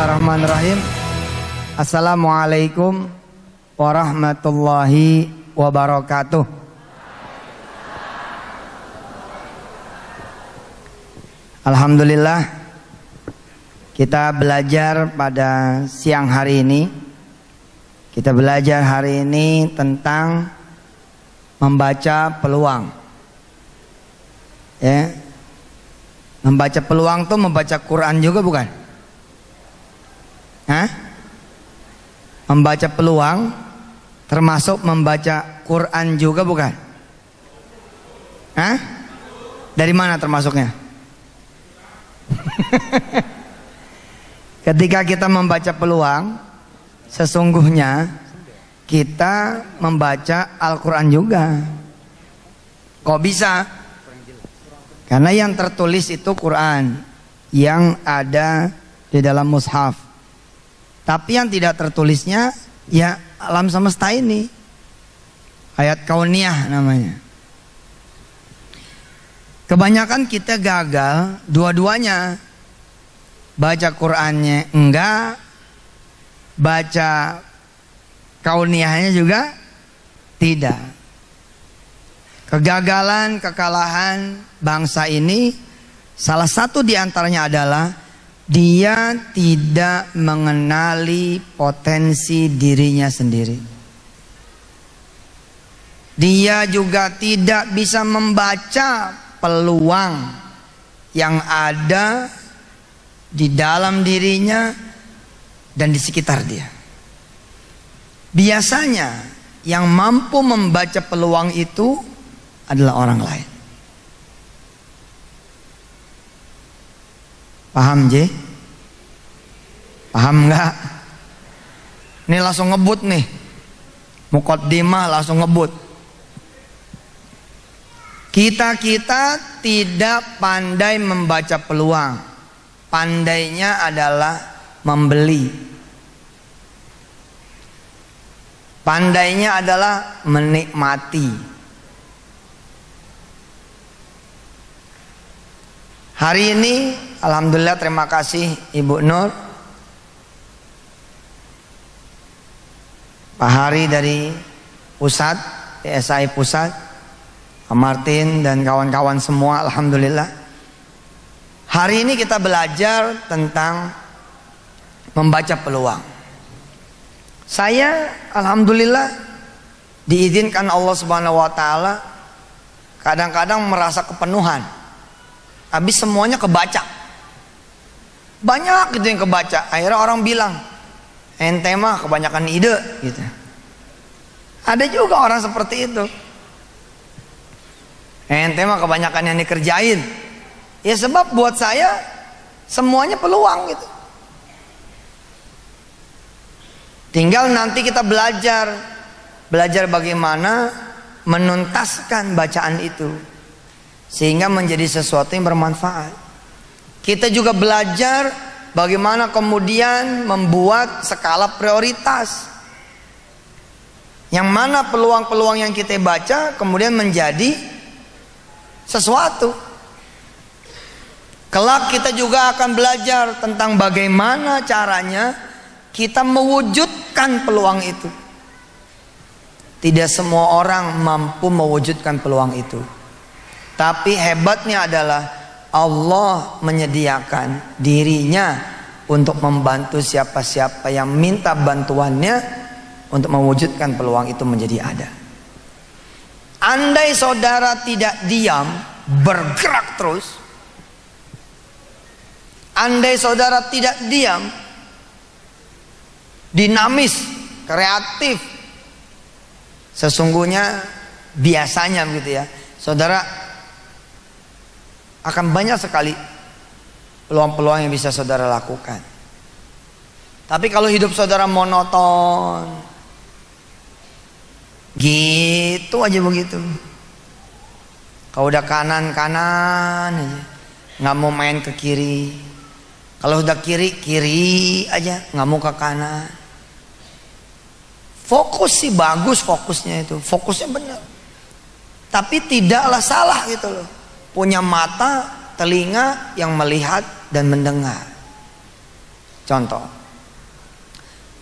Bismillahirrahmanirrahim. Assalamualaikum warahmatullahi wabarakatuh. Alhamdulillah, kita belajar pada siang hari ini. Kita belajar hari ini tentang membaca peluang. Ya. Membaca peluang tuh membaca Quran juga bukan? Hah? Membaca peluang termasuk membaca Quran juga bukan? Hah? Dari mana termasuknya? Ketika kita membaca peluang, sesungguhnya kita membaca Al-Quran juga. Kok bisa? Karena yang tertulis itu Quran yang ada di dalam mushaf. Tapi yang tidak tertulisnya ya alam semesta ini. Ayat kauniyah namanya. Kebanyakan kita gagal dua-duanya. Baca Qurannya enggak, baca kauniyahnya juga tidak. Kegagalan, kekalahan bangsa ini salah satu diantaranya adalah dia tidak mengenali potensi dirinya sendiri. Dia juga tidak bisa membaca peluang yang ada di dalam dirinya dan di sekitar dia. Biasanya yang mampu membaca peluang itu adalah orang lain. Paham J? Paham enggak? Ini langsung ngebut nih. Muqaddimah langsung ngebut. Kita tidak pandai membaca peluang. Pandainya adalah membeli. Pandainya adalah menikmati. Hari ini alhamdulillah, terima kasih Ibu Nur, Pak Hari dari pusat, PSI pusat, Pak Martin dan kawan-kawan semua, alhamdulillah. Hari ini kita belajar tentang membaca peluang. Saya alhamdulillah diizinkan Allah Subhanahu wa taala kadang-kadang merasa kepenuhan. Habis semuanya kebaca. Banyak gitu yang kebaca. Akhirnya orang bilang, ente mah kebanyakan ide gitu. Ada juga orang seperti itu. Ente mah kebanyakan yang dikerjain. Ya sebab buat saya semuanya peluang gitu. Tinggal nanti kita belajar bagaimana menuntaskan bacaan itu sehingga menjadi sesuatu yang bermanfaat. Kita juga belajar bagaimana kemudian membuat skala prioritas, yang mana peluang-peluang yang kita baca kemudian menjadi sesuatu. Kelak kita juga akan belajar tentang bagaimana caranya kita mewujudkan peluang itu. Tidak semua orang mampu mewujudkan peluang itu. Tapi hebatnya adalah Allah menyediakan dirinya untuk membantu siapa-siapa yang minta bantuannya untuk mewujudkan peluang itu menjadi ada. Andai saudara tidak diam, bergerak terus. Andai saudara tidak diam, dinamis, kreatif, sesungguhnya biasanya begitu ya, saudara akan banyak sekali peluang-peluang yang bisa saudara lakukan. Tapi kalau hidup saudara monoton, gitu aja begitu. Kalau udah kanan aja, nggak mau main ke kiri. Kalau udah kiri aja, nggak mau ke kanan. Fokus sih bagus, fokusnya itu, fokusnya benar. Tapi tidaklah salah gitu loh. Punya mata, telinga yang melihat dan mendengar. Contoh,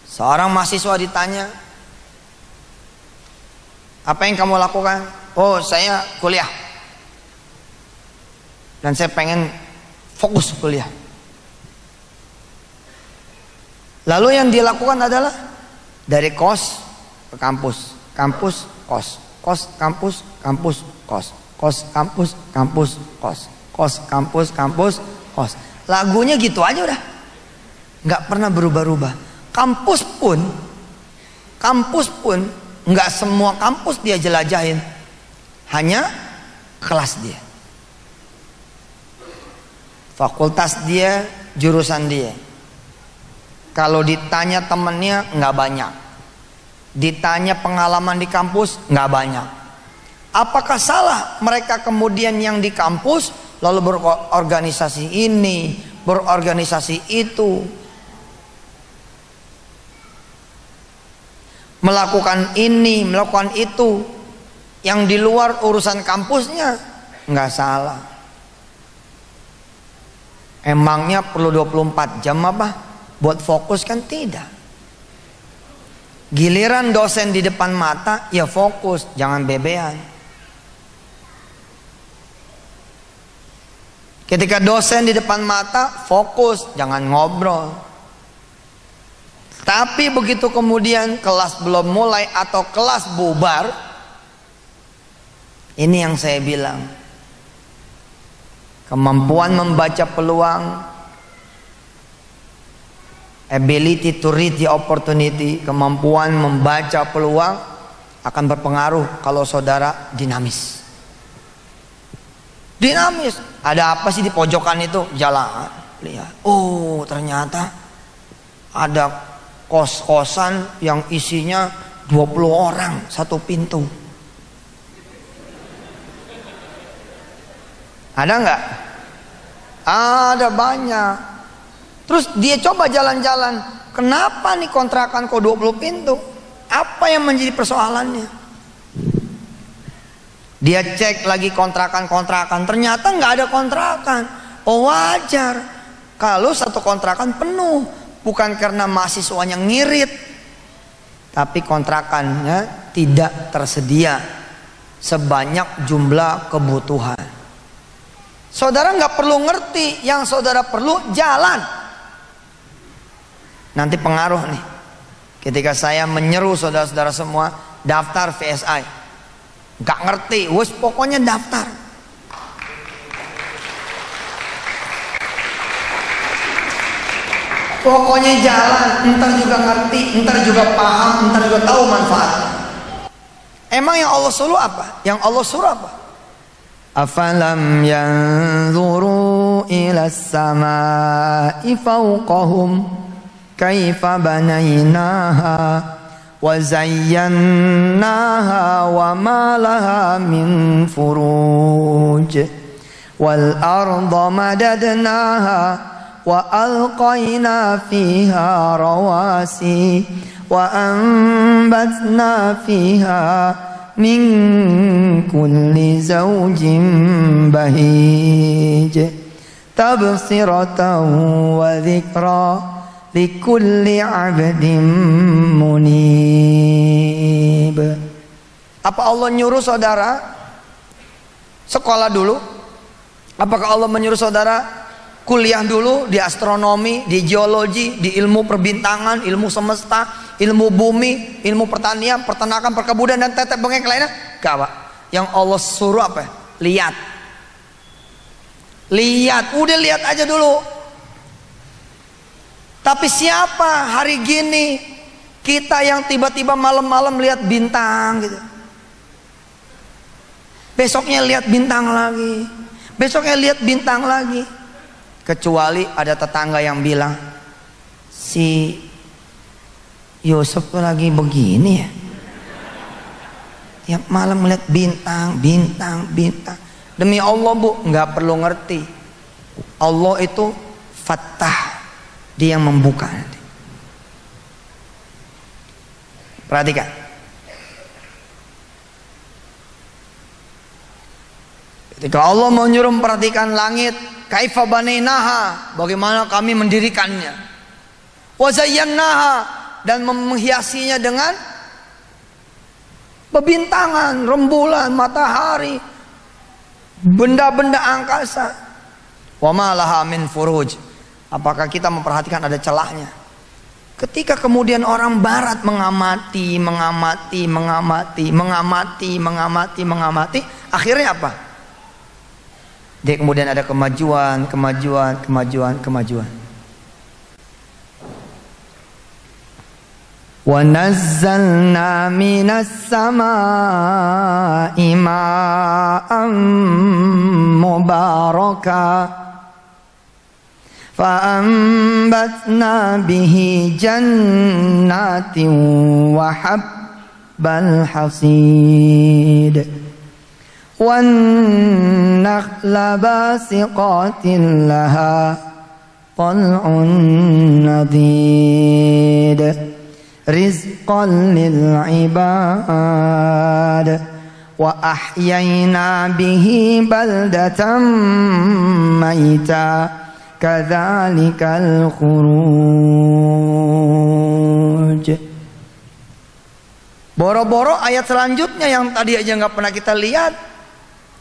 seorang mahasiswa ditanya, apa yang kamu lakukan? Oh, saya kuliah dan saya pengen fokus kuliah. Lalu yang dilakukan adalah dari kos ke kampus, kampus, kos, kos, kampus, kampus, kos, kos, kampus, kampus, kos, kos, kampus, kampus, kos. Lagunya gitu aja udah, nggak pernah berubah-ubah. Kampus pun nggak semua kampus dia jelajahin, hanya kelas dia, fakultas dia, jurusan dia. Kalau ditanya temennya nggak banyak, ditanya pengalaman di kampus nggak banyak. Apakah salah mereka kemudian yang di kampus lalu berorganisasi ini, berorganisasi itu, melakukan ini, melakukan itu, yang di luar urusan kampusnya? Nggak salah. Emangnya perlu 24 jam apa buat fokus? Kan tidak. Giliran dosen di depan mata, ya fokus, jangan bebean. Ketika dosen di depan mata, fokus, jangan ngobrol. Tapi begitu kemudian kelas belum mulai atau kelas bubar, ini yang saya bilang, kemampuan membaca peluang, ability to read the opportunity, kemampuan membaca peluang akan berpengaruh kalau saudara dinamis. Dinamis. Ada apa sih di pojokan itu? Jalan, lihat. Oh, ternyata ada kos-kosan yang isinya 20 orang satu pintu. Ada nggak? Ada banyak. Terus dia coba jalan-jalan, kenapa nih kontrakan kok 20 pintu? Apa yang menjadi persoalannya? Dia cek lagi kontrakan-kontrakan, ternyata nggak ada kontrakan. Oh, wajar kalau satu kontrakan penuh, bukan karena mahasiswanya ngirit, tapi kontrakannya tidak tersedia sebanyak jumlah kebutuhan. Saudara nggak perlu ngerti, yang saudara perlu jalan. Nanti pengaruh nih, ketika saya menyeru saudara-saudara semua daftar VSI, nggak ngerti, wes pokoknya daftar. Pokoknya jalan, ntar juga ngerti, ntar juga paham, ntar juga tahu manfaatnya. Emang yang Allah suruh apa? Yang Allah suruh apa? Afalam yanzuru ila samai fawqahum kaifa banainaha wa zayyanaha wa ma laha min furuj wal arda madadnaha wa alqayna fiha rawasi wa anbatna fiha min kulli zawjin bahij tabsiratan wa dhikra likulli abdin munib. Apa Allah nyuruh saudara sekolah dulu? Apakah Allah menyuruh saudara kuliah dulu di astronomi, di geologi, di ilmu perbintangan, ilmu semesta, ilmu bumi, ilmu pertanian, peternakan, perkebunan, dan tetek bengek lainnya? Gak, Pak. Yang Allah suruh apa? Lihat. Lihat, udah lihat aja dulu. Tapi siapa hari gini kita yang tiba-tiba malam-malam lihat bintang gitu, besoknya lihat bintang lagi, besoknya lihat bintang lagi. Kecuali ada tetangga yang bilang, si Yusuf tuh lagi begini ya, tiap malam melihat bintang, bintang, bintang. Demi Allah bu, nggak perlu ngerti. Allah itu Fattah, dia yang membuka nanti. Perhatikan. Ketika Allah menyuruh memperhatikan langit, kaifa banainaha, bagaimana kami mendirikannya. Wa zayyanaha, dan menghiasinya dengan bebintangan, rembulan, matahari, benda-benda angkasa. Wa ma laha min furuj. Apakah kita memperhatikan ada celahnya? Ketika kemudian orang barat mengamati, akhirnya apa? Dia kemudian ada kemajuan. Wa nazzalna minas samaa'i ma'an mubaraka فأنبتنا به جنات وحب الحصيد والنخل باسقات لها طلع نضيد رزقا للعباد وأحيينا به بلدة ميتا kadzalikal khuruj. Boro-boro ayat selanjutnya yang tadi aja nggak pernah kita lihat,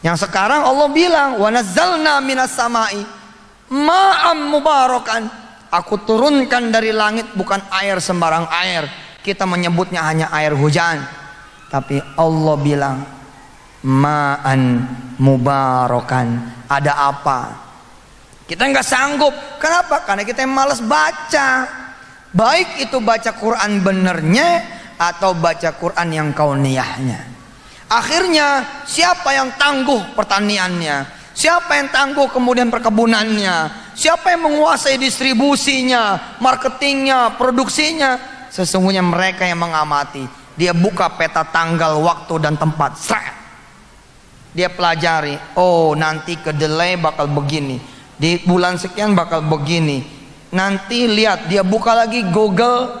yang sekarang Allah bilang wa nazzalna minas samai ma'am mubarakan. Aku turunkan dari langit bukan air sembarang air. Kita menyebutnya hanya air hujan, tapi Allah bilang ma'an mubarakan. Ada apa? Kita nggak sanggup. Kenapa? Karena kita yang malas baca. Baik itu baca Quran benernya atau baca Quran yang kauniyahnya. Akhirnya siapa yang tangguh pertaniannya? Siapa yang tangguh kemudian perkebunannya? Siapa yang menguasai distribusinya, marketingnya, produksinya? Sesungguhnya mereka yang mengamati. Dia buka peta tanggal, waktu dan tempat. Dia pelajari. Oh, nanti kedelai bakal begini. Di bulan sekian bakal begini. Nanti lihat, dia buka lagi Google,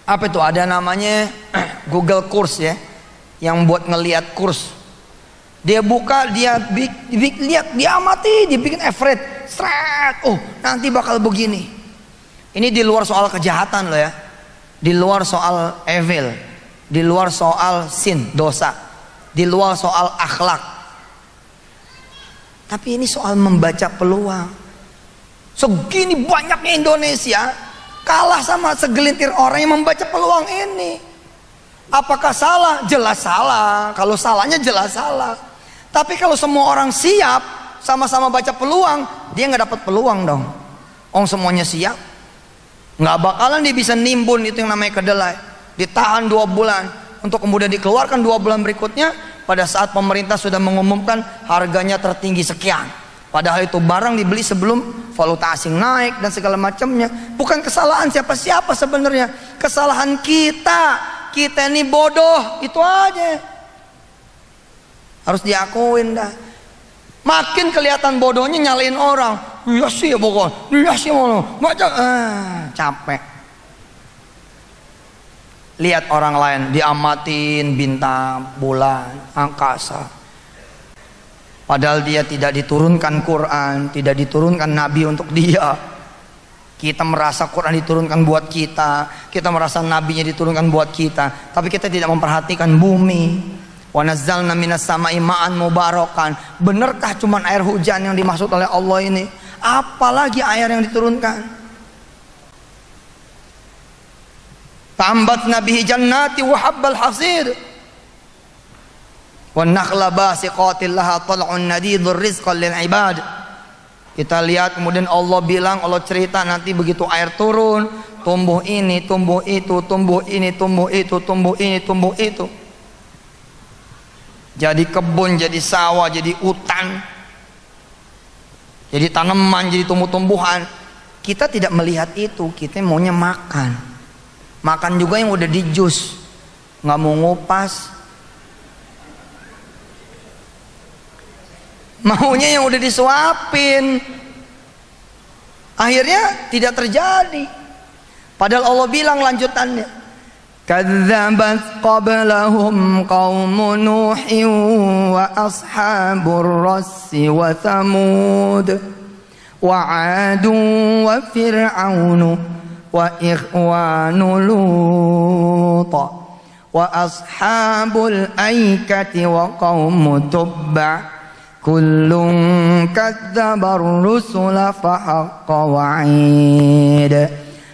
apa itu ada namanya Google Kurs ya, yang buat ngelihat kurs. Dia buka, dia lihat, dia amati, dia bikin average. Oh, nanti bakal begini. Ini di luar soal kejahatan loh ya, di luar soal evil, di luar soal sin, dosa, di luar soal akhlak. Tapi ini soal membaca peluang. Segini banyaknya Indonesia kalah sama segelintir orang yang membaca peluang ini. Apakah salah? Jelas salah. Kalau salahnya jelas salah. Tapi kalau semua orang siap sama-sama baca peluang, dia nggak dapat peluang dong. Semuanya siap, nggak bakalan dia bisa nimbun itu yang namanya kedelai. Ditahan 2 bulan untuk kemudian dikeluarkan 2 bulan berikutnya. Pada saat pemerintah sudah mengumumkan harganya tertinggi sekian, padahal itu barang dibeli sebelum valuta asing naik dan segala macamnya. Bukan kesalahan siapa-siapa sebenarnya, kesalahan kita ini bodoh, itu aja. Harus diakuin dah. Makin kelihatan bodohnya nyalain orang. Iya sih ya pokoknya, iya sih mau baca, capek. Lihat orang lain diamatin bintang, bulan, angkasa. Padahal dia tidak diturunkan Quran, tidak diturunkan Nabi untuk dia. Kita merasa Quran diturunkan buat kita, kita merasa Nabinya diturunkan buat kita, tapi kita tidak memperhatikan bumi. Wa nazzalna minas samai ma'an mubarakan. Benarkah cuman air hujan yang dimaksud oleh Allah ini? Apalagi air yang diturunkan? Tambatna bihi jannati wa habbal hasid wan nakhla basiqatil laha tal'un nadidur rizqan lil ibad. Kita lihat kemudian Allah bilang, Allah cerita nanti begitu air turun, tumbuh ini, tumbuh itu, tumbuh ini, tumbuh itu, tumbuh ini, tumbuh itu. Jadi kebun, jadi sawah, jadi hutan, jadi tanaman, jadi tumbuh-tumbuhan. Kita tidak melihat itu, kita maunya makan. Makan juga yang udah di jus, nggak mau ngupas. Maunya yang udah disuapin. Akhirnya tidak terjadi. Padahal Allah bilang lanjutannya, kadzabat qablahum qaumun nuhin wa ashabur rassi wa thamud wa 'adun wa fir'aunu wa ikhwanu Lut wa ashabul aikati wa qaumu Tubba kullun kadzabar rusula fa haqqa wa'id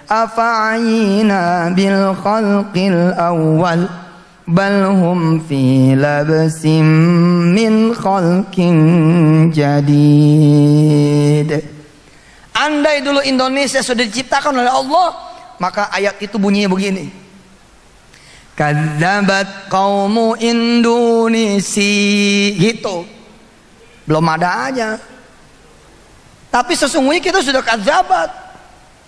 afa'ayna bil khalqil awwal bal hum fi labsim min khalqin jadid. Andai dulu Indonesia sudah diciptakan oleh Allah, maka ayat itu bunyinya begini. Kadzabat qaumu Indonesia, gitu. Belum ada aja. Tapi sesungguhnya kita sudah kadzabat.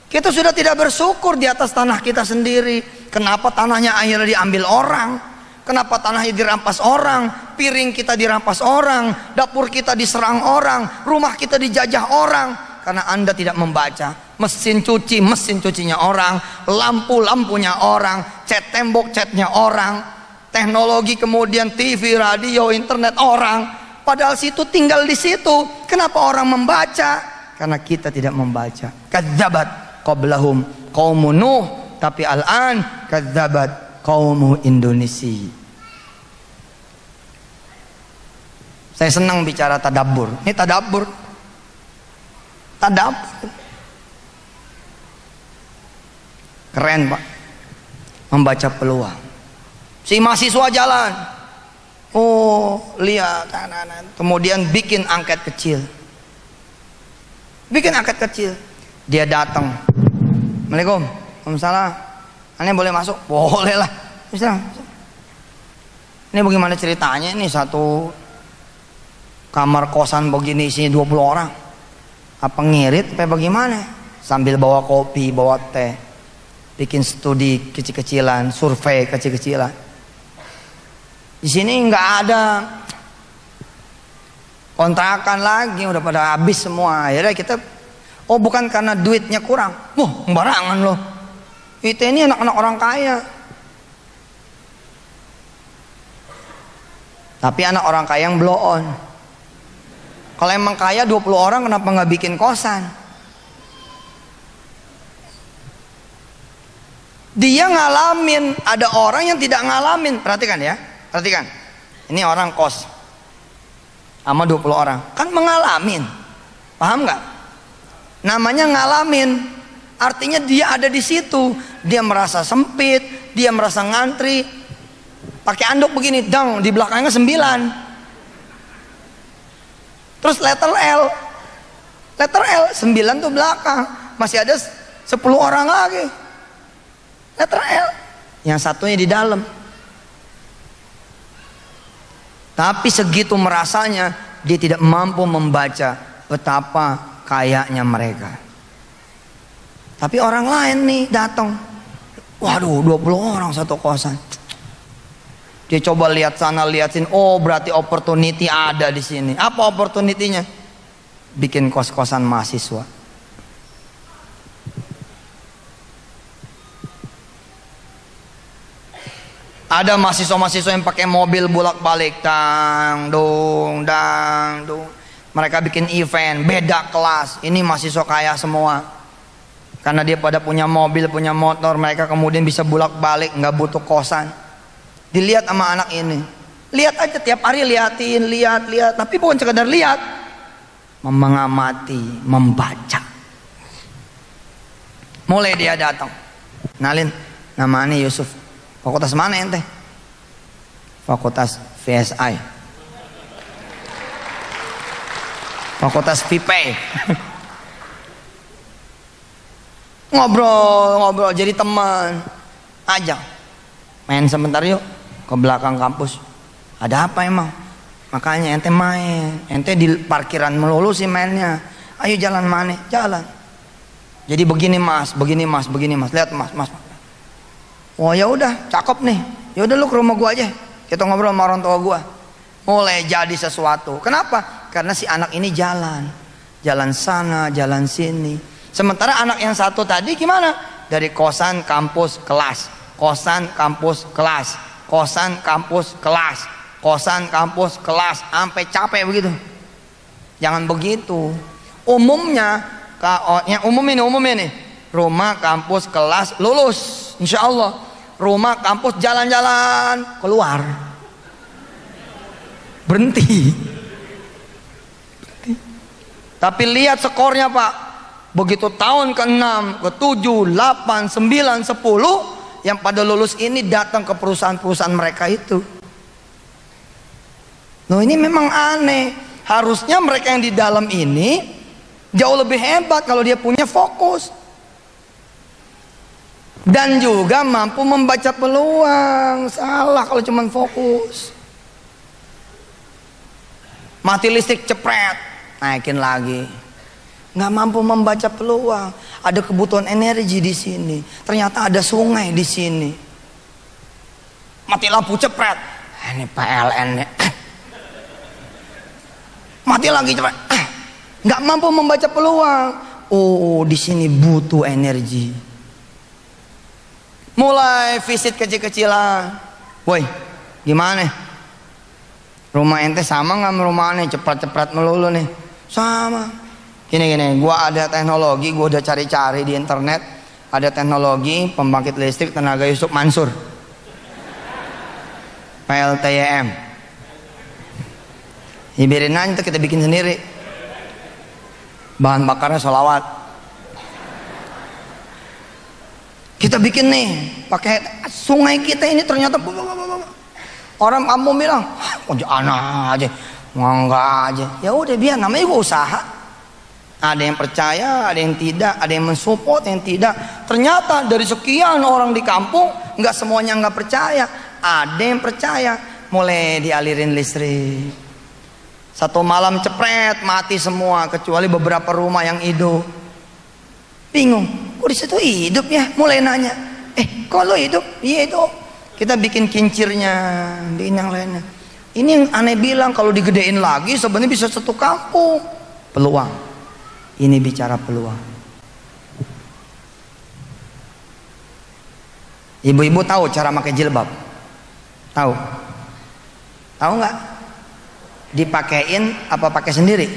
Kita sudah tidak bersyukur di atas tanah kita sendiri. Kenapa tanahnya akhirnya diambil orang? Kenapa tanahnya dirampas orang? Piring kita dirampas orang, dapur kita diserang orang, rumah kita dijajah orang. Karena Anda tidak membaca. Mesin cuci, mesin cucinya orang, lampu, lampunya orang, cat tembok, catnya orang, teknologi kemudian TV, radio, internet orang. Padahal situ tinggal di situ. Kenapa orang membaca? Karena kita tidak membaca. Kadzabat qablahum qaumun Nuh, tapi al-an kadzabat qaumu Indonesia. Saya senang bicara tadabbur. Ini tadabbur. Tadabbur. Keren, Pak. Membaca peluang. Si mahasiswa jalan. Oh, lihat. Kemudian bikin angket kecil. Bikin angket kecil. Dia datang. Assalamualaikum. Waalaikumsalam. Aneh boleh masuk? Boleh lah. Bisa. Ini bagaimana ceritanya? Ini satu kamar kosan begini isinya 20 orang. Apa ngirit apa bagaimana? Sambil bawa kopi, bawa teh, bikin studi kecil-kecilan, survei kecil-kecilan. Di sini nggak ada kontrakan lagi, udah pada habis semua. Akhirnya kita, oh bukan karena duitnya kurang, sembarangan loh. Itu ini anak-anak orang kaya. Tapi anak orang kaya yang blow on. Kalau emang kaya 20 orang kenapa nggak bikin kosan? Dia ngalamin, ada orang yang tidak ngalamin. Perhatikan ya, perhatikan. Ini orang kos sama 20 orang, kan mengalamin. Paham nggak? Namanya ngalamin. Artinya dia ada di situ. Dia merasa sempit, dia merasa ngantri. Pakai anduk begini, dang, di belakangnya 9. Terus letter L. Letter L 9 tuh belakang. Masih ada 10 orang lagi. Letter L. Yang satunya di dalam. Tapi segitu merasanya, dia tidak mampu membaca betapa kayanya mereka. Tapi orang lain nih datang. Waduh, 20 orang satu kosan. Dia coba lihat sana, lihat sini. Oh, berarti opportunity ada di sini. Apa opportunity-nya? Bikin kos-kosan mahasiswa. Ada mahasiswa-mahasiswa yang pakai mobil bolak-balik, dang dong. Mereka bikin event, beda kelas. Ini mahasiswa kaya semua. Karena dia pada punya mobil, punya motor, mereka kemudian bisa bolak-balik, nggak butuh kosan. Dilihat sama anak ini, lihat aja tiap hari liatin, lihat, tapi bukan sekedar lihat, mengamati, membaca. Mulai dia datang, Nalin, namanya Yusuf. Fakultas mana ente? Fakultas VSI. Fakultas VP. Ngobrol, jadi teman. Ajak, main sebentar yuk ke belakang kampus. Ada apa emang? Makanya ente main. Ente di parkiran melulu sih mainnya. Ayo jalan mana? Jalan. Jadi begini mas. Lihat mas. Oh ya udah, cakep nih. Ya udah lu ke rumah gua aja. Kita ngobrol sama orang tua gua. Mulai jadi sesuatu. Kenapa? Karena si anak ini jalan sana, jalan sini. Sementara anak yang satu tadi gimana? Dari kosan, kampus, kelas. Kosan, kampus, kelas. Kosan, kampus, kelas. Kosan, kampus, kelas. Sampai capek begitu. Jangan begitu. Umumnya, yang umum ini. rumah, kampus, kelas, lulus, insya Allah. Rumah, kampus, jalan-jalan, keluar, berhenti. Tapi lihat skornya Pak, begitu tahun ke-6, ke-7, 8, 9, 10, yang pada lulus ini datang ke perusahaan-perusahaan mereka itu. Loh, ini memang aneh. Harusnya mereka yang di dalam ini jauh lebih hebat kalau dia punya fokus. Dan juga mampu membaca peluang. Salah kalau cuma fokus. Mati listrik cepret, naikin lagi. Nggak mampu membaca peluang. Ada kebutuhan energi di sini. Ternyata ada sungai di sini. Mati lampu cepret. Ini PLN nih. Mati lagi cepet. Nggak mampu membaca peluang. Oh, di sini butuh energi. Mulai visit kecil-kecilan. Woi, gimana? Rumah ente sama nggak sama rumah aneh? Cepet-cepet melulu nih. Sama. Gini, gua ada teknologi, gua udah cari-cari di internet. Ada teknologi pembangkit listrik tenaga Yusuf Mansur. PLTYM. Biarin aja kita bikin sendiri. Bahan bakarnya sholawat. Kita bikin nih pakai sungai kita ini ternyata orang kampung bilang, oh anak aja, enggak aja. Ya udah biar, namanya juga usaha. Ada yang percaya, ada yang tidak, ada yang mensupport, yang tidak. Ternyata dari sekian orang di kampung, nggak semuanya nggak percaya. Ada yang percaya, mulai dialirin listrik. Satu malam cepret mati semua kecuali beberapa rumah yang hidup. Bingung, kok di situ hidup ya? Mulai nanya, kok lo hidup? Iya itu. Kita bikin kincirnya, bikin yang lainnya. Ini yang aneh bilang kalau digedein lagi sebenarnya bisa satu kampung. Peluang. Ini bicara peluang. Ibu-ibu tahu cara pakai jilbab? Tahu? Tahu nggak? Dipakein apa pakai sendiri?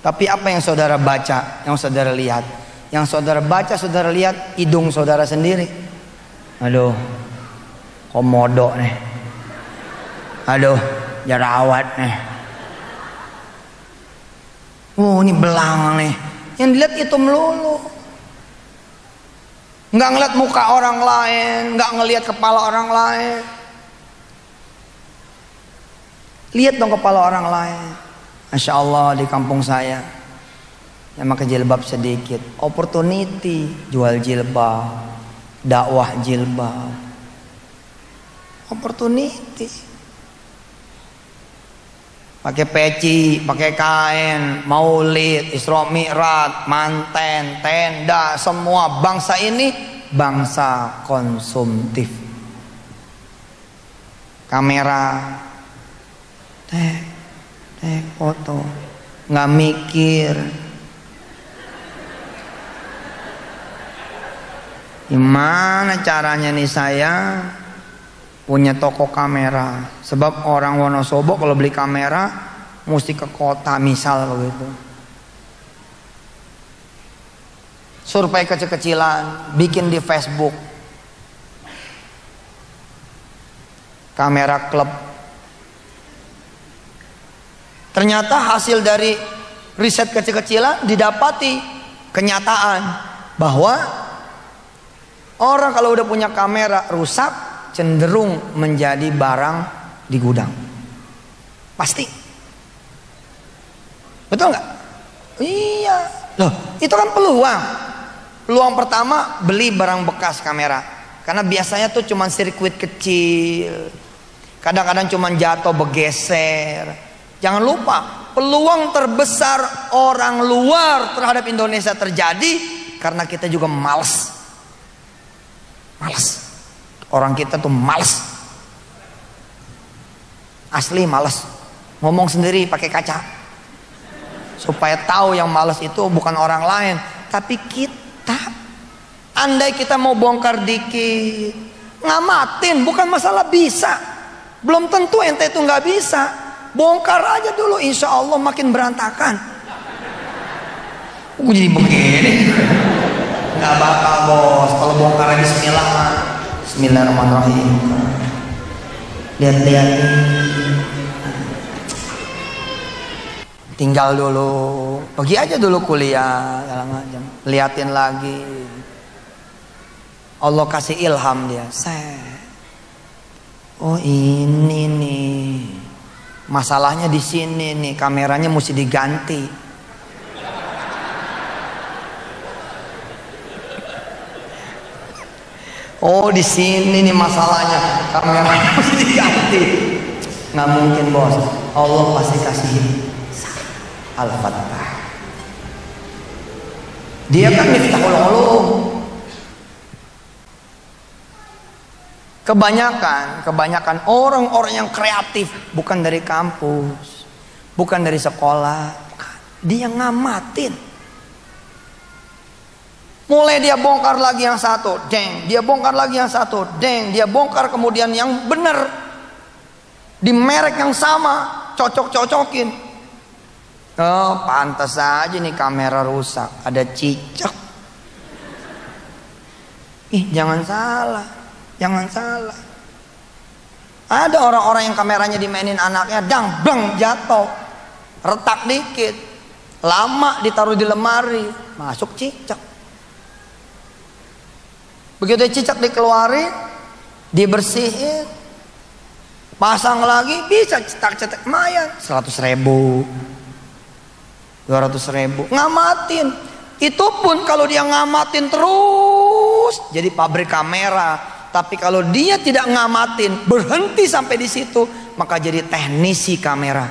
Tapi apa yang saudara baca, yang saudara lihat? Yang saudara baca, saudara lihat hidung saudara sendiri. Aduh, komodo nih. Aduh, jerawat nih. Ini belang nih. Yang dilihat itu melulu. Nggak ngeliat muka orang lain, nggak ngeliat kepala orang lain. Lihat dong kepala orang lain. Masya Allah di kampung saya yang pakai jilbab sedikit, opportunity jual jilbab, dakwah jilbab, opportunity. Pakai peci, pakai kain, maulid, Isra Mi'raj, manten, tenda, semua. Bangsa ini bangsa konsumtif. Kamera, foto, nggak mikir. Gimana caranya nih saya punya toko kamera? Sebab orang Wonosobo kalau beli kamera mesti ke kota misal begitu. Survei kecil-kecilan, bikin di Facebook. Kamera klub. Ternyata hasil dari riset kecil-kecilan didapati kenyataan bahwa orang kalau udah punya kamera rusak cenderung menjadi barang di gudang. Pasti. Betul nggak? Iya. Loh, itu kan peluang. Peluang pertama beli barang bekas kamera. Karena biasanya tuh cuma sirkuit kecil. Kadang-kadang cuma jatuh bergeser. Jangan lupa, peluang terbesar orang luar terhadap Indonesia terjadi karena kita juga malas. Malas. Orang kita tuh malas. Asli malas. Ngomong sendiri pakai kaca. Supaya tahu yang malas itu bukan orang lain, tapi kita. Andai kita mau bongkar dikit, ngamatin, bukan masalah bisa. Belum tentu ente itu nggak bisa. Bongkar aja dulu, insya Allah makin berantakan. Kok jadi begini? Nggak bakal bos. Kalau bongkar bismillah mah. Bismillahirrahmanirrahim. Lihat-lihatin. Tinggal dulu. Pergi aja dulu kuliah. Segala macam. Liatin lagi. Allah kasih ilham dia. Oh ini nih. Masalahnya di sini nih. Kameranya mesti diganti. Oh di sini nih masalahnya, kameranya mesti diganti. Nggak mungkin bos, Allah pasti kasih Al-Fatihah. Dia kan miftahul ulum. Kebanyakan orang-orang yang kreatif bukan dari kampus, bukan dari sekolah, dia ngamatin. Mulai dia bongkar lagi yang satu, deng, dia bongkar lagi yang satu, deng, dia bongkar kemudian yang benar di merek yang sama, cocok-cocokin. Oh, pantas aja nih kamera rusak, ada cicak. Jangan salah, jangan salah. Ada orang-orang yang kameranya dimainin anaknya, dang, bang, jatuh, retak dikit, lama ditaruh di lemari, masuk cicak. Begitu cicak dikeluarin, dibersihin, pasang lagi, bisa cetak-cetak lumayan 100.000, 200.000, ngamatin. Itu pun kalau dia ngamatin terus jadi pabrik kamera. Tapi kalau dia tidak ngamatin, berhenti sampai di situ, maka jadi teknisi kamera.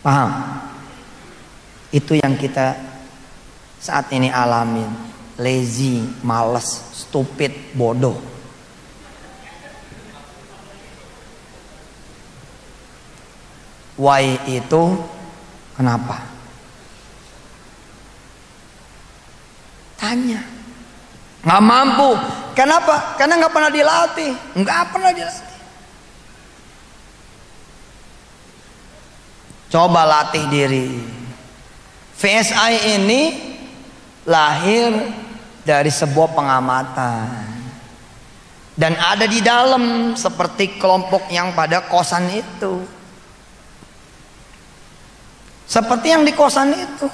Paham? Itu yang kita saat ini alamin. Lazy, males, stupid, bodoh. Why itu kenapa? Tanya. Nggak mampu. Kenapa? Karena nggak pernah dilatih. Nggak pernah dilatih. Coba latih diri. VSI ini lahir dari sebuah pengamatan dan ada di dalam seperti kelompok yang pada kosan itu, seperti yang di kosan itu.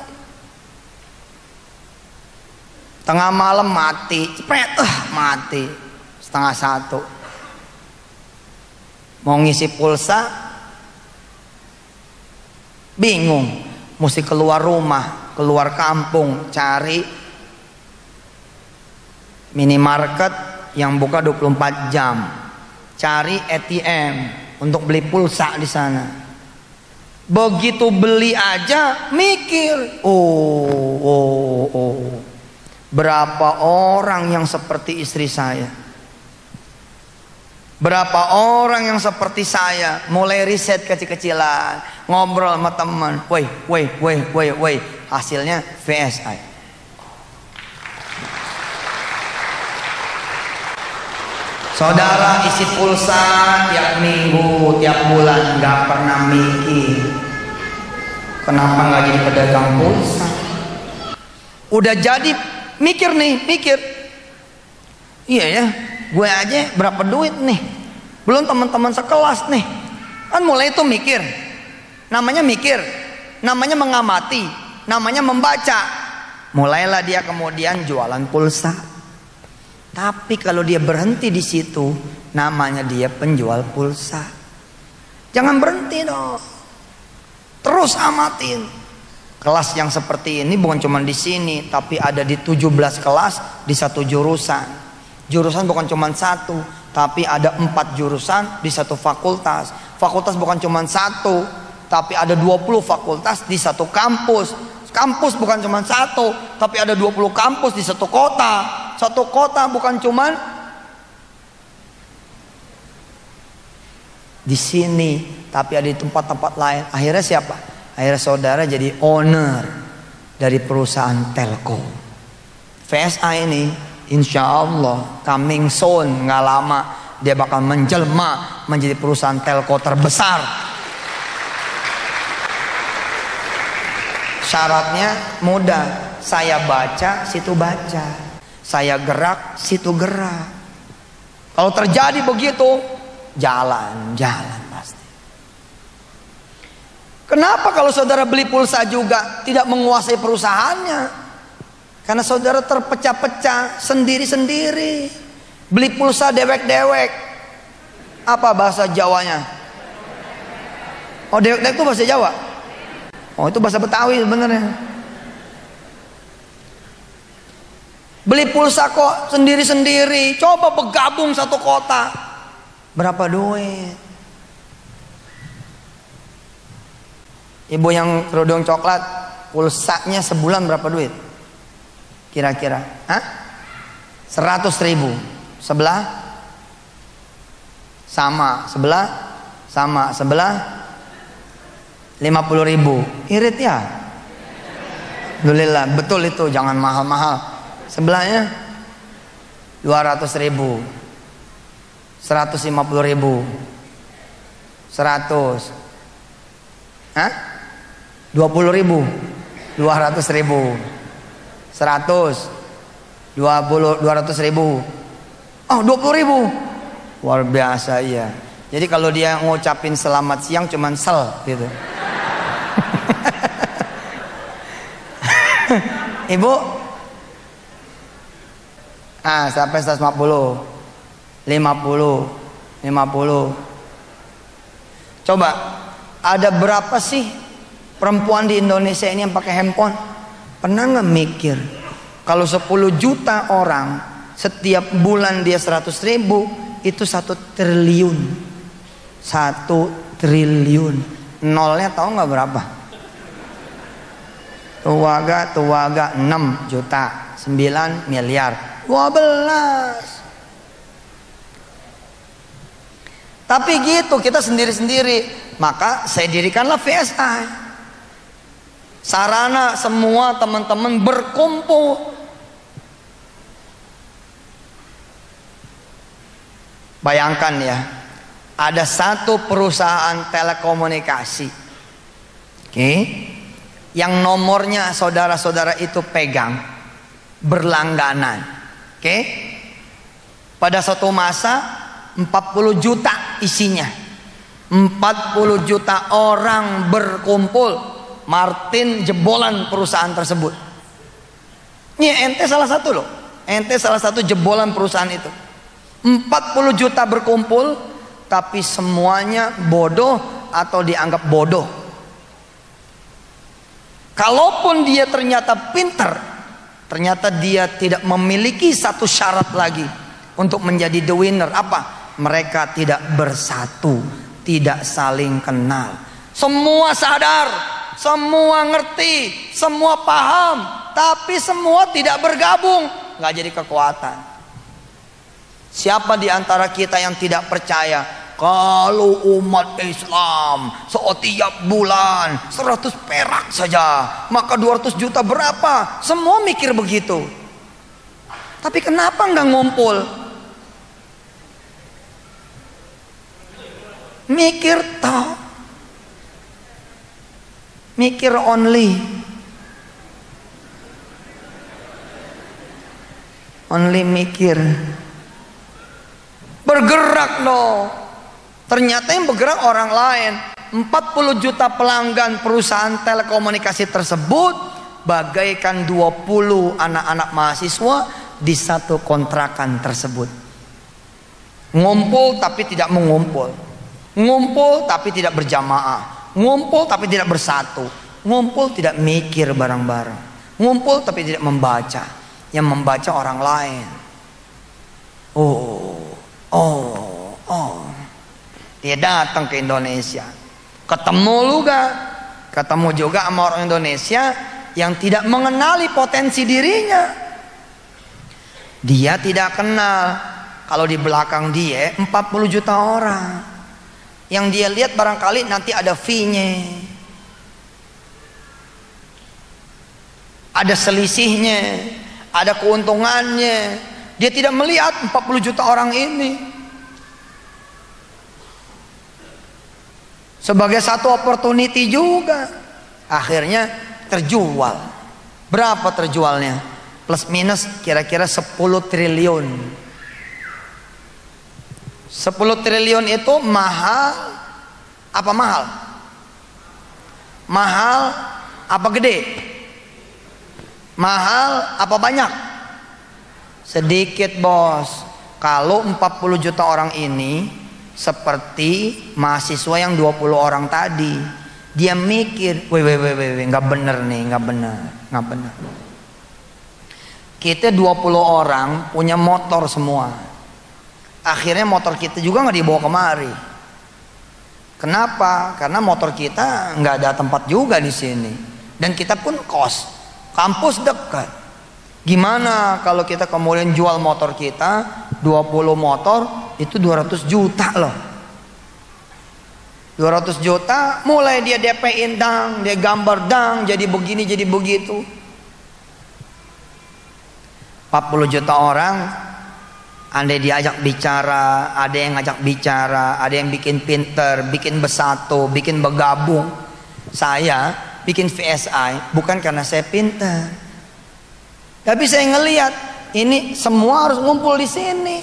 Tengah malam mati, cepet, mati 12:30. Mau ngisi pulsa, bingung, mesti keluar rumah, keluar kampung, cari minimarket yang buka 24 jam, cari ATM untuk beli pulsa di sana. Begitu beli aja mikir, berapa orang yang seperti istri saya, berapa orang yang seperti saya, mulai riset kecil-kecilan, ngobrol sama teman, woi, hasilnya VSI. Saudara isi pulsa tiap minggu, tiap bulan, nggak pernah mikir kenapa nggak jadi pedagang pulsa. Udah jadi mikir, iya ya, gue aja berapa duit nih, belum teman-teman sekelas nih. Kan mulai itu mikir, namanya mengamati, namanya membaca. Mulailah dia kemudian jualan pulsa. Tapi kalau dia berhenti di situ, namanya dia penjual pulsa. Jangan berhenti dong. Terus amatin. Kelas yang seperti ini bukan cuma di sini, tapi ada di 17 kelas di satu jurusan. Jurusan bukan cuma satu, tapi ada 4 jurusan di satu fakultas. Fakultas bukan cuma satu, tapi ada 20 fakultas di satu kampus. Kampus bukan cuma satu, tapi ada 20 kampus di satu kota. Satu kota bukan cuman di sini, tapi ada di tempat-tempat lain. Akhirnya siapa? Akhirnya saudara jadi owner dari perusahaan telco. VSI ini insya Allah coming soon, nggak lama dia bakal menjelma menjadi perusahaan telco terbesar. Syaratnya mudah. Saya baca, situ baca. Saya gerak, situ gerak. Kalau terjadi begitu, jalan pasti. Kenapa kalau saudara beli pulsa juga tidak menguasai perusahaannya? Karena saudara terpecah-pecah sendiri-sendiri. Beli pulsa dewek-dewek. Apa bahasa Jawanya? Oh, dewek-dewek itu bahasa Jawa? Oh, itu bahasa Betawi sebenarnya. Beli pulsa kok sendiri-sendiri. Coba bergabung satu kota. Berapa duit? Ibu yang kerudung coklat, pulsanya sebulan berapa duit? Kira-kira? Hah? 100.000. Sebelah? Sama. Sebelah? Sama. Sebelah? 50.000. Irit ya? Alhamdulillah. Betul itu. Jangan mahal-mahal. Sebelahnya 200.000, 150.000, 100, hah? 20.000, 200.000, 100, 200.000, oh 20.000, luar biasa ya. Jadi kalau dia ngucapin selamat siang cuman sel gitu. Ibu, sampai 150, 50, 50. Coba, ada berapa sih perempuan di Indonesia ini yang pakai handphone? Pernah nggak mikir kalau 10 juta orang setiap bulan dia 100.000, itu 1 triliun. 1 triliun. Nolnya tahu nggak berapa? Tuaga 6 juta, 9 miliar, 12. Tapi gitu, kita sendiri-sendiri. Maka saya dirikanlah VSI. Sarana semua teman-teman berkumpul. Bayangkan ya, ada satu perusahaan telekomunikasi, oke, yang nomornya saudara-saudara itu pegang berlangganan, oke. Pada suatu masa 40 juta isinya, 40 juta orang berkumpul. Martin jebolan perusahaan tersebut. Ini ente salah satu loh, ente salah satu jebolan perusahaan itu. 40 juta berkumpul, tapi semuanya bodoh atau dianggap bodoh. Kalaupun dia ternyata pintar, ternyata dia tidak memiliki satu syarat lagi untuk menjadi the winner. Apa? Mereka tidak bersatu, tidak saling kenal. Semua sadar, semua ngerti, semua paham, tapi semua tidak bergabung, nggak jadi kekuatan. Siapa di antara kita yang tidak percaya kalau umat Islam setiap bulan 100 perak saja, maka 200 juta berapa? Semua mikir begitu. Tapi kenapa nggak ngumpul? Mikir toh, mikir only mikir. Bergerak loh. Ternyata yang bergerak orang lain. 40 juta pelanggan perusahaan telekomunikasi tersebut bagaikan 20 anak-anak mahasiswa di satu kontrakan tersebut. Ngumpul tapi tidak mengumpul, ngumpul tapi tidak berjamaah, ngumpul tapi tidak bersatu, ngumpul tidak mikir bareng-bareng, ngumpul tapi tidak membaca. Yang membaca orang lain. Dia datang ke Indonesia, ketemu juga sama orang Indonesia yang tidak mengenali potensi dirinya. Dia tidak kenal kalau di belakang dia 40 juta orang. Yang dia lihat barangkali nanti ada fee-nya, ada selisihnya, ada keuntungannya. Dia tidak melihat 40 juta orang ini sebagai satu opportunity juga. Akhirnya terjual. Berapa terjualnya? Plus minus kira-kira 10 triliun. 10 triliun itu mahal apa mahal? Mahal apa gede? Mahal apa banyak? Sedikit, bos. Kalau 40 juta orang ini seperti mahasiswa yang 20 orang tadi, dia mikir, weh, nggak bener nih, nggak bener. Kita 20 orang punya motor semua. Akhirnya motor kita juga nggak dibawa kemari. Kenapa? Karena motor kita nggak ada tempat juga di sini. Dan kita pun kos, kampus dekat. Gimana kalau kita kemudian jual motor kita, 20 motor itu 200 juta loh. 200 juta mulai dia DP-in dang, dia gambar dang, jadi begini jadi begitu. 40 juta orang, andai diajak bicara, ada yang ngajak bicara, ada yang bikin pinter, bikin bersatu, bikin bergabung. Saya bikin VSI bukan karena saya pinter, tapi saya ngelihat ini semua harus ngumpul di sini.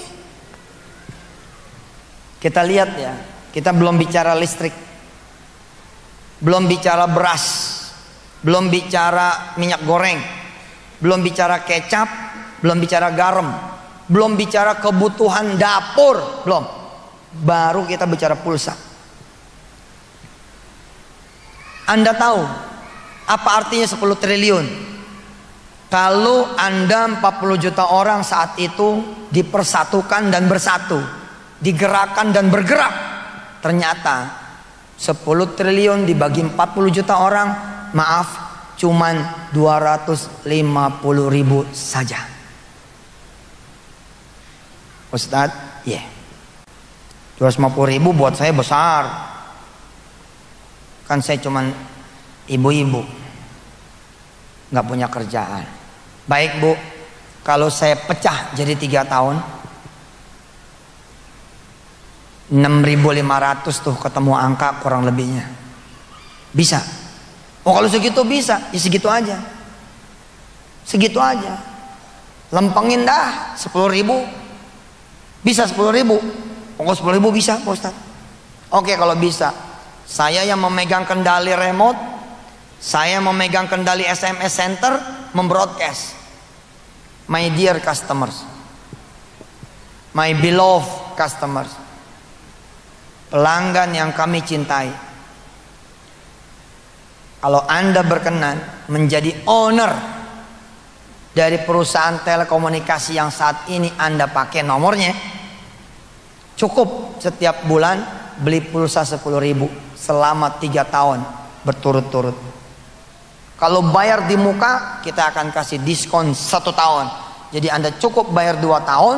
Kita lihat ya, kita belum bicara listrik, belum bicara beras, belum bicara minyak goreng, belum bicara kecap, belum bicara garam, belum bicara kebutuhan dapur, belum. Baru kita bicara pulsa. Anda tahu apa artinya 10 triliun? Kalau Anda 40 juta orang saat itu dipersatukan dan bersatu, digerakkan dan bergerak, ternyata 10 triliun dibagi 40 juta orang, maaf, cuman 250.000 saja. Ustadz, ya, 250.000 buat saya besar. Kan saya cuman ibu-ibu, nggak punya kerjaan. Baik bu, kalau saya pecah jadi 3 tahun, 6.500 tuh ketemu angka kurang lebihnya. Bisa? Oh kalau segitu bisa, ya segitu aja. Segitu aja. Lempengin dah 10.000. Bisa 10.000. Pokok 10.000 bisa Pak Ustaz. Oke kalau bisa, saya yang memegang kendali remote, saya memegang kendali SMS center, membroadcast. My dear customers, my beloved customers, pelanggan yang kami cintai, kalau Anda berkenan menjadi owner dari perusahaan telekomunikasi yang saat ini Anda pakai nomornya, cukup setiap bulan beli pulsa 10.000 selama 3 tahun berturut-turut. Kalau bayar di muka, kita akan kasih diskon 1 tahun. Jadi Anda cukup bayar 2 tahun,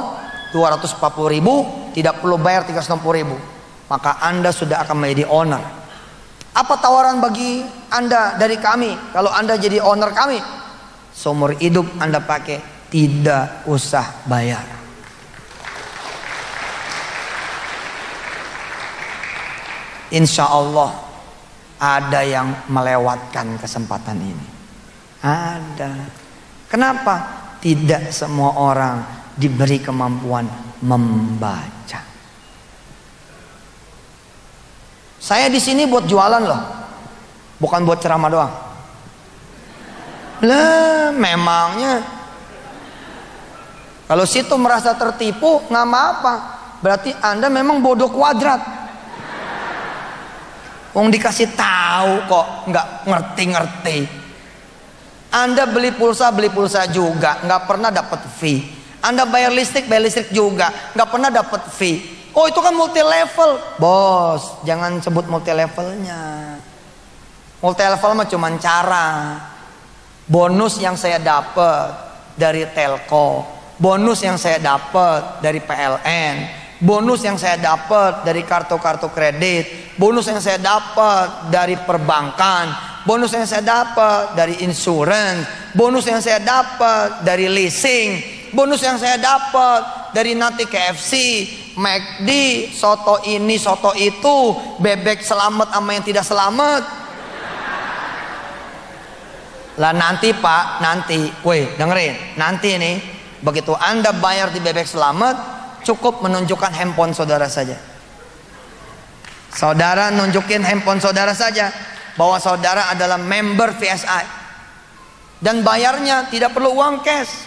240.000, tidak perlu bayar 360.000. Maka Anda sudah akan menjadi owner. Apa tawaran bagi Anda dari kami kalau Anda jadi owner kami? Seumur hidup Anda pakai, tidak usah bayar. Insya Allah ada yang melewatkan kesempatan ini. Ada. Kenapa? Tidak semua orang diberi kemampuan membaca. Saya di sini buat jualan loh, bukan buat ceramah doang. Lah, memangnya kalau situ merasa tertipu, nggak apa-apa. Berarti Anda memang bodoh kuadrat. Wong dikasih tahu kok nggak ngerti-ngerti. Anda beli pulsa juga, nggak pernah dapat fee. Anda bayar listrik juga, nggak pernah dapat fee. Oh itu kan multi level, bos. Jangan sebut multi levelnya. Multi level mah cuma cara. Bonus yang saya dapat dari Telco, bonus yang saya dapat dari PLN, bonus yang saya dapat dari kartu-kartu kredit, bonus yang saya dapat dari perbankan, bonus yang saya dapat dari insurance, bonus yang saya dapat dari leasing, bonus yang saya dapat dari nanti KFC, McD, soto ini, soto itu, bebek selamat sama yang tidak selamat. Lah nanti Pak, nanti, woi dengerin, nanti nih begitu Anda bayar di Bebek Selamat, cukup menunjukkan handphone saudara saja. Saudara nunjukin handphone saudara saja bahwa saudara adalah member VSI, dan bayarnya tidak perlu uang cash,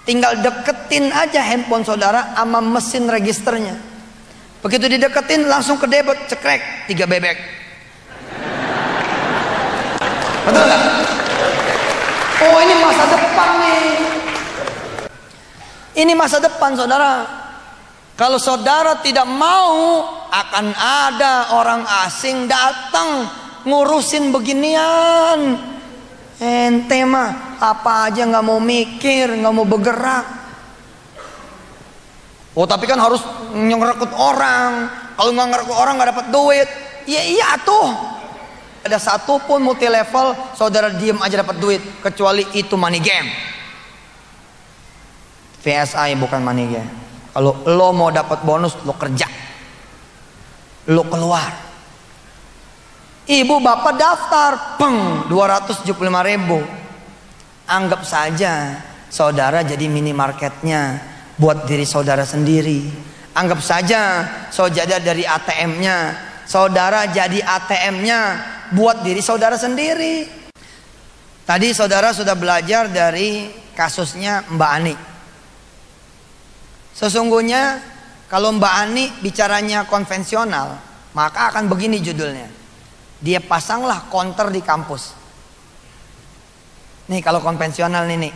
tinggal deketin aja handphone saudara sama mesin registernya. Begitu dideketin langsung ke debit, cekrek 3 bebek. Betul nggak? Oh ini masa depan nih. Ini masa depan saudara. Kalau saudara tidak mau, akan ada orang asing datang ngurusin beginian. Ente mah apa aja nggak mau mikir, nggak mau bergerak. Oh tapi kan harus ngerekrut orang. Kalau nggak ngerekrut orang nggak dapat duit. Ya iya tuh. Ada satu pun multi level saudara diem aja dapat duit, kecuali itu money game. VSI bukan money game. Kalau lo mau dapat bonus, lo kerja, lo keluar. Ibu bapak daftar, peng 275.000. Anggap saja saudara jadi minimarketnya buat diri saudara sendiri. Anggap saja saudara dari ATM-nya, saudara jadi ATM-nya buat diri saudara sendiri. Tadi saudara sudah belajar dari kasusnya Mbak Ani. Sesungguhnya kalau Mbak Ani bicaranya konvensional, maka akan begini judulnya. Dia pasanglah counter di kampus. Nih kalau konvensional nih.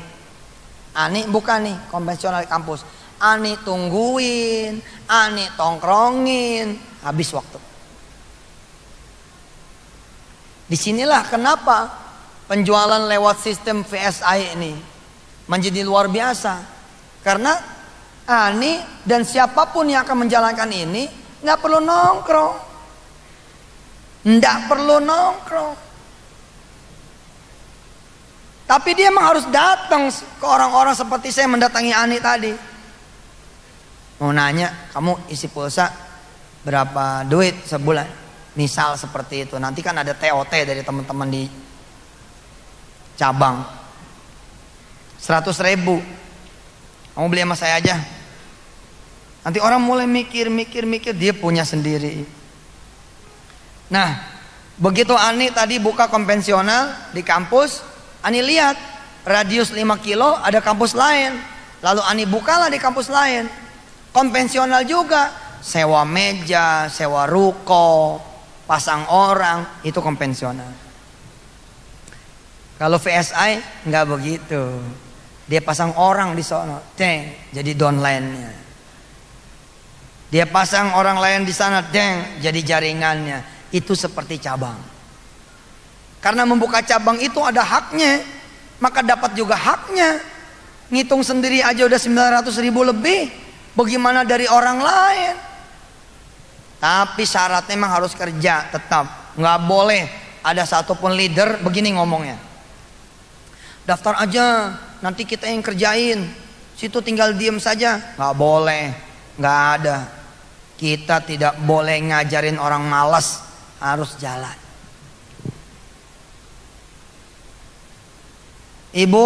Ani bukan nih konvensional di kampus. Ani tungguin, Ani tongkrongin, habis waktu. Disinilah kenapa penjualan lewat sistem VSI ini menjadi luar biasa. Karena Ani dan siapapun yang akan menjalankan ini nggak perlu nongkrong, nggak perlu nongkrong. Tapi dia memang harus datang ke orang-orang seperti saya mendatangi Ani tadi. Mau nanya, kamu isi pulsa berapa duit sebulan? Misal seperti itu. Nanti kan ada TOT dari teman-teman di cabang. 100.000. Kamu beli sama saya aja. Nanti orang mulai mikir, dia punya sendiri. Nah, begitu Ani tadi buka konvensional di kampus, Ani lihat radius 5 kilo ada kampus lain. Lalu Ani bukalah di kampus lain. Konvensional juga, sewa meja, sewa ruko, pasang orang, itu konvensional. Kalau VSI nggak begitu. Dia pasang orang di sana, jadi downline-nya. Dia pasang orang lain di sana, jadi jaringannya. Itu seperti cabang. Karena membuka cabang itu ada haknya, maka dapat juga haknya. Ngitung sendiri aja udah 900.000 lebih. Bagaimana dari orang lain? Tapi syaratnya memang harus kerja tetap. Nggak boleh ada satupun leader begini ngomongnya. Daftar aja, nanti kita yang kerjain. Situ tinggal diem saja. Nggak boleh, nggak ada. Kita tidak boleh ngajarin orang malas, harus jalan. Ibu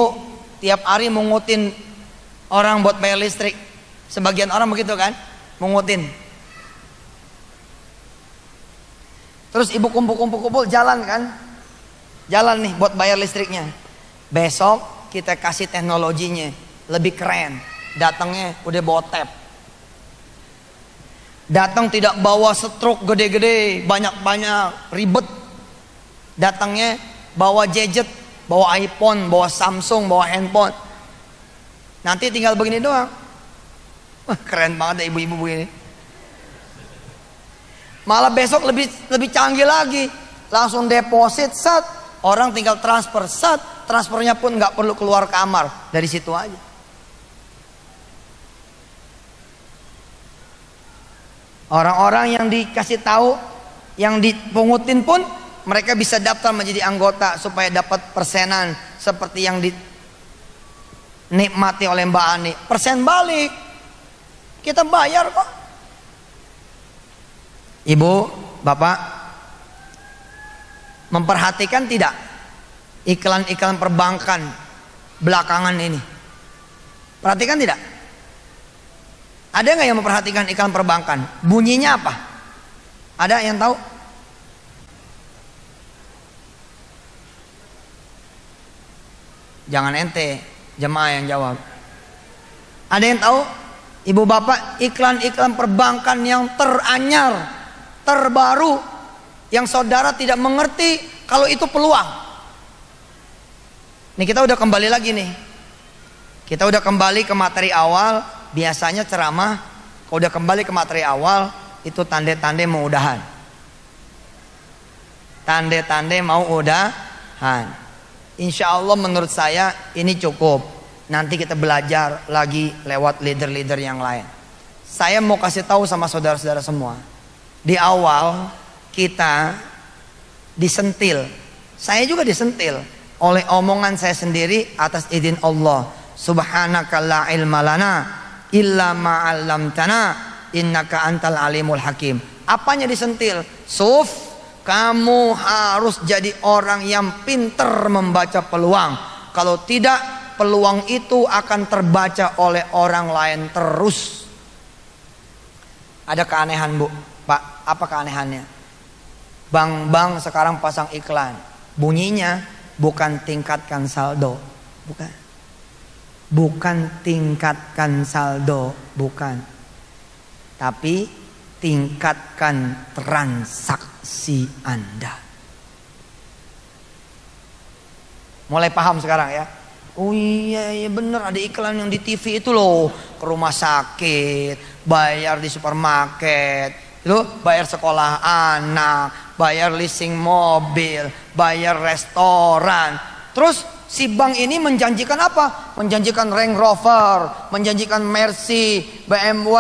tiap hari mengutin orang buat bayar listrik. Sebagian orang begitu kan, mengutin. Terus ibu kumpul jalan kan, jalan nih buat bayar listriknya. Besok kita kasih teknologinya lebih keren. Datangnya udah bawa tab. Datang tidak bawa stroke gede-gede, banyak-banyak, ribet. Datangnya bawa gadget, bawa iPhone, bawa Samsung, bawa handphone. Nanti tinggal begini doang. Wah, keren banget ya ibu-ibu begini. Malah besok lebih canggih lagi. Langsung deposit, sat. Orang tinggal transfer, sat. Transfernya pun nggak perlu keluar kamar. Dari situ aja. Orang-orang yang dikasih tahu, yang dipungutin pun, mereka bisa daftar menjadi anggota supaya dapat persenan seperti yang dinikmati oleh Mbak Ani. Persen balik. Kita bayar kok. Ibu, bapak, memperhatikan tidak iklan-iklan perbankan belakangan ini. Perhatikan tidak? Ada nggak yang memperhatikan iklan perbankan? Bunyinya apa? Ada yang tahu? Jangan ente, jemaah yang jawab. Ada yang tahu? Ibu bapak, iklan-iklan perbankan yang teranyar, terbaru, yang saudara tidak mengerti kalau itu peluang. Nih kita udah kembali lagi nih. Kita udah kembali ke materi awal. Biasanya ceramah, kalau udah kembali ke materi awal, itu tanda-tanda mau udahan. Tanda-tanda mau udahan. Insya Allah menurut saya ini cukup. Nanti kita belajar lagi lewat leader-leader yang lain. Saya mau kasih tahu sama saudara-saudara semua. Di awal kita disentil. Saya juga disentil oleh omongan saya sendiri atas izin Allah. Subhanaka la ilma lana illa ma 'allamtana innaka antal alimul hakim. Apanya disentil? Suf, kamu harus jadi orang yang pintar membaca peluang. Kalau tidak, peluang itu akan terbaca oleh orang lain terus. Ada keanehan, Bu. Pak, apa keanehannya? Bank-bank sekarang pasang iklan. Bunyinya bukan tingkatkan saldo, bukan. Bukan tingkatkan saldo, bukan. Tapi tingkatkan transaksi Anda. Mulai paham sekarang ya? Oh iya bener, ada iklan yang di TV itu loh. Ke rumah sakit, bayar di supermarket, itu bayar sekolah anak, bayar leasing mobil, bayar restoran. Terus si bank ini menjanjikan apa? Menjanjikan Range Rover, menjanjikan Mercy, BMW,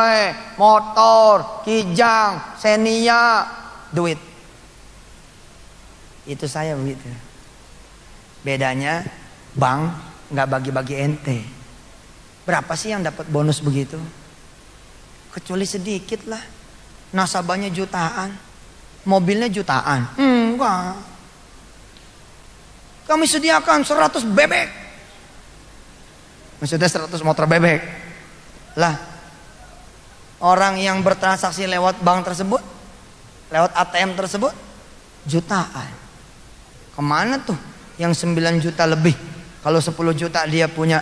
motor, Kijang, Xenia, duit. Itu saya begitu. Bedanya bank nggak bagi-bagi ente. Berapa sih yang dapat bonus begitu? Kecuali sedikit lah. Nasabahnya jutaan, mobilnya jutaan. Enggak. Kami sediakan 100 bebek. Maksudnya 100 motor bebek. Lah, orang yang bertransaksi lewat bank tersebut, lewat ATM tersebut, jutaan. Kemana tuh yang 9 juta lebih? Kalau 10 juta dia punya.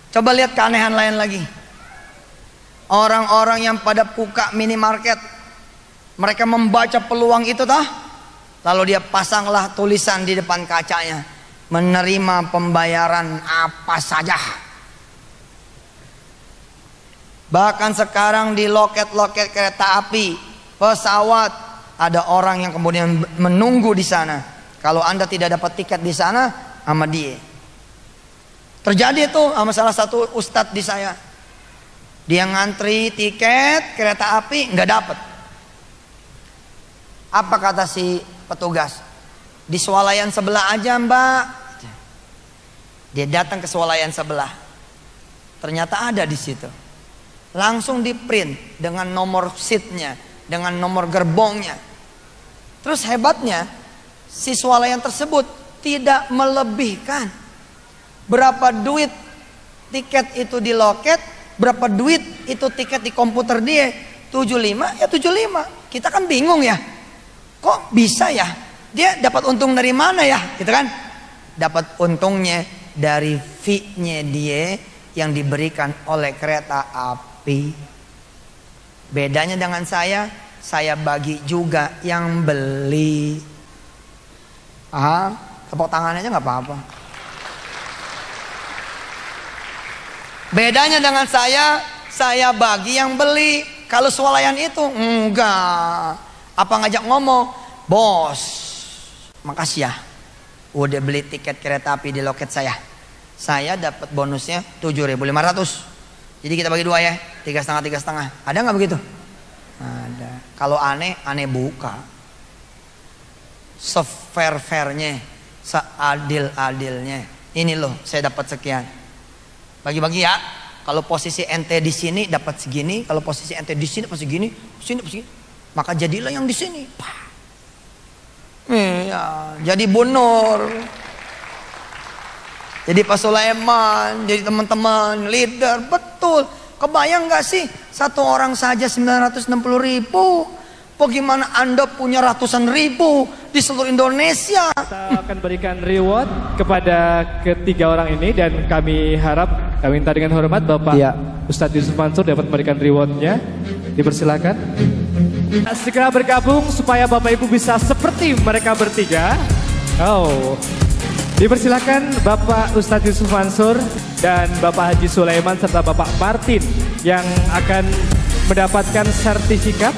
Coba lihat keanehan lain lagi. Orang-orang yang pada buka minimarket, mereka membaca peluang itu tah, lalu dia pasanglah tulisan di depan kacanya, menerima pembayaran apa saja. Bahkan sekarang di loket-loket kereta api, pesawat, ada orang yang kemudian menunggu di sana. Kalau Anda tidak dapat tiket di sana, sama dia. Terjadi itu sama salah satu ustadz di saya. Dia ngantri tiket kereta api, nggak dapat. Apa kata si petugas? Di swalayan sebelah aja, Mbak. Dia datang ke swalayan sebelah. Ternyata ada di situ. Langsung di print dengan nomor seatnya, dengan nomor gerbongnya. Terus hebatnya, si swalayan tersebut tidak melebihkan berapa duit tiket itu di loket, berapa duit itu tiket di komputer dia. 75 ya 75. Kita kan bingung ya, kok bisa ya, dia dapat untung dari mana ya, gitu kan. Dapat untungnya dari fee-nya dia yang diberikan oleh kereta api. Bedanya dengan saya bagi juga yang beli. Tepuk tangannya aja nggak apa-apa. Bedanya dengan saya bagi yang beli. Kalau swalayan itu enggak. Apa ngajak ngomong, bos, makasih ya, udah beli tiket kereta api di loket saya. Saya dapat bonusnya 7.500. Jadi kita bagi 2 ya, 3,5. Ada nggak begitu? Ada. Kalau aneh buka. Se-fair-fairnya, seadil-adilnya. Ini loh, saya dapat sekian. Bagi-bagi ya. Kalau posisi ente di sini dapat segini, kalau posisi ente di sini dapat segini, sini dapat segini. Maka jadilah yang di sini. Iya, jadi Bu Nur, jadi Pak Sulaiman, jadi teman-teman leader. Betul. Kebayang nggak sih satu orang saja 960.000? Bagaimana Anda punya ratusan ribu di seluruh Indonesia? Kita akan berikan reward kepada ketiga orang ini, dan kami harap, kami minta dengan hormat Bapak Ustadz Yusuf Mansur dapat memberikan rewardnya. Dipersilakan. Segera bergabung supaya Bapak Ibu bisa seperti mereka bertiga. Oh, dipersilakan Bapak Ustadz Yusuf Mansur dan Bapak Haji Sulaiman serta Bapak Martin yang akan mendapatkan sertifikat.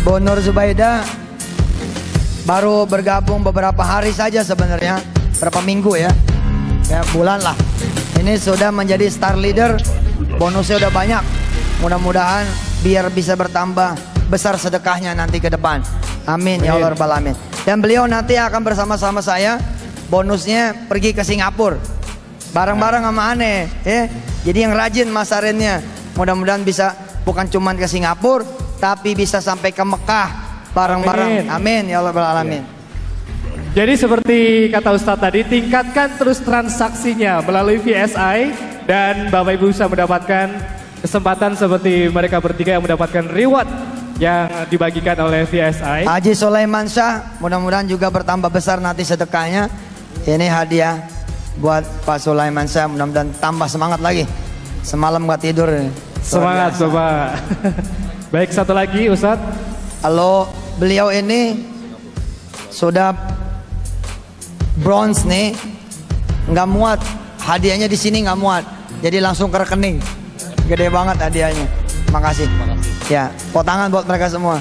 Bu Nur Zubaida baru bergabung beberapa hari saja sebenarnya, berapa minggu ya, bulan lah. Ini sudah menjadi star leader, bonusnya udah banyak. Mudah-mudahan biar bisa bertambah besar sedekahnya nanti ke depan. Amin ya Allah Rabbal Alamin. Dan beliau nanti akan bersama-sama saya, bonusnya pergi ke Singapura bareng-bareng sama Ane ya. Jadi yang rajin masarinnya, mudah-mudahan bisa bukan cuma ke Singapura, tapi bisa sampai ke Mekah bareng-bareng. Amin ya Allah Rabbal Alamin. Jadi seperti kata Ustadz tadi, tingkatkan terus transaksinya melalui VSI, dan Bapak Ibu bisa mendapatkan kesempatan seperti mereka bertiga yang mendapatkan reward yang dibagikan oleh VSI. Haji Sulaiman Syah, mudah-mudahan juga bertambah besar nanti sedekahnya. Ini hadiah buat Pak Sulaiman Syah, mudah-mudahan tambah semangat lagi. Semalam gak tidur. Semangat Bapak. Baik, satu lagi Ustadz. Kalau beliau ini sudah bronze nih, nggak muat hadiahnya di sini, nggak muat, jadi langsung ke rekening. Gede banget hadiahnya. Makasih. Ya, pot tangan buat mereka semua.